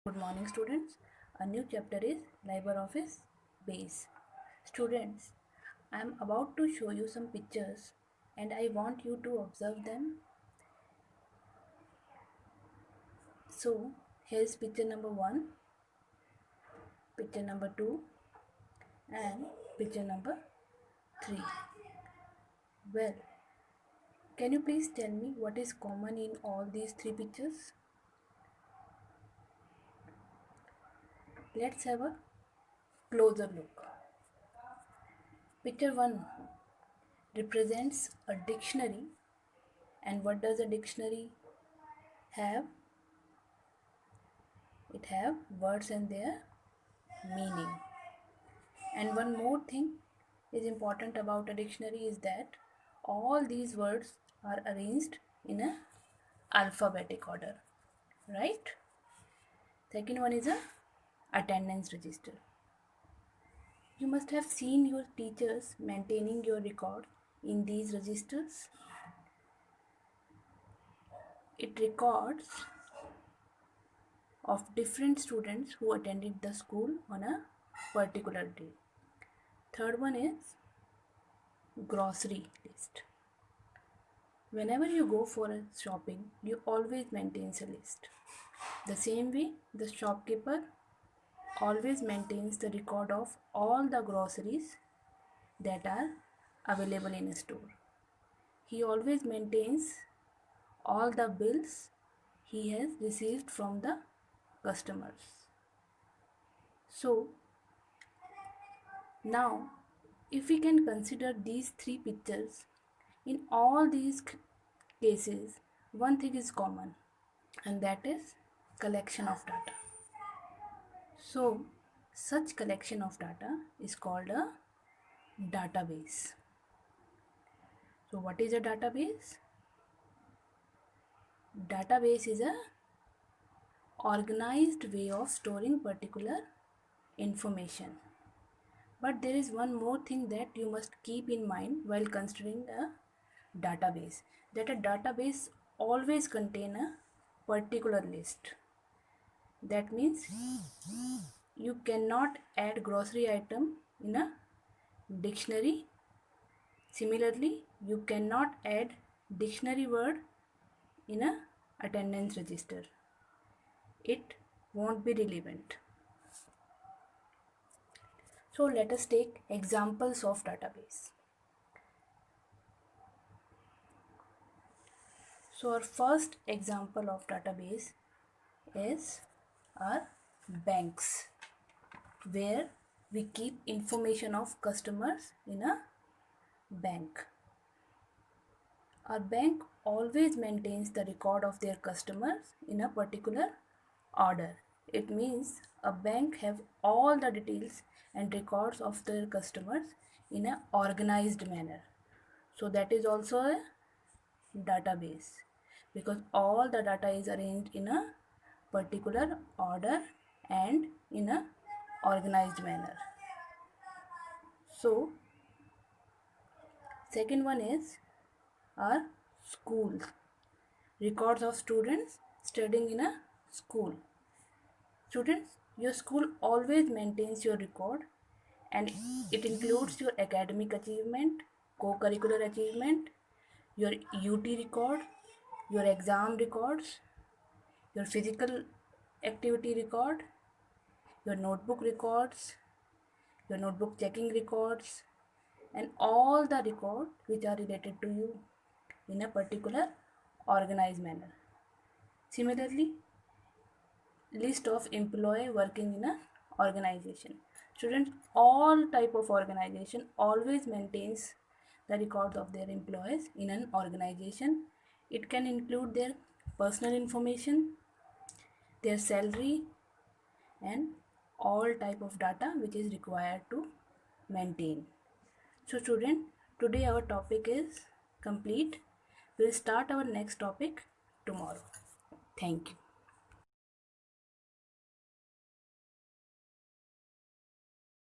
Good morning, students. A new chapter is LibreOffice Base. Students, I am about to show you some pictures and I want you to observe them. So, here's picture number 1, picture number 2, and picture number 3. Well, can you please tell me what is common in all these 3 pictures? Let's have a closer look. Picture 1 represents a dictionary, and what does a dictionary have? It have words and their meaning. And one more thing is important about a dictionary is that all these words are arranged in a alphabetic order, right? Second one is a attendance register. You must have seen your teachers maintaining your record in these registers. It records of different students who attended the school on a particular day. Third one is grocery list. Whenever you go for a shopping, you always maintains a list. The same way, the shopkeeper always maintains the record of all the groceries that are available in a store. He always maintains all the bills he has received from the customers. So, now if we can consider these 3 pictures, in all these cases, one thing is common, and that is collection of data. So, such collection of data is called a database. So, what is a database? Database is a organized way of storing particular information. But there is one more thing that you must keep in mind while considering a database, that a database always contain a particular list. That means you cannot add grocery item in a dictionary. Similarly, you cannot add dictionary word in a attendance register. It won't be relevant. So let us take examples of database. So our first example of database is our banks, where we keep information of customers in a bank. Our bank always maintains the record of their customers in a particular order. It means a bank have all the details and records of their customers in an organized manner. So that is also a database, because all the data is arranged in a particular order and in a organized manner. So second one is our schools, records of students studying in a school. Students, your school always maintains your record, and it includes your academic achievement, co-curricular achievement, your UT record, your exam records, your physical activity record, your notebook records, your notebook checking records, and all the records which are related to you in a particular organized manner. Similarly, list of employee working in a organization. Students, all type of organization always maintains the records of their employees in an organization. It can include their personal information, their salary, and all type of data which is required to maintain. So student, today our topic is complete. We'll start our next topic tomorrow. Thank you.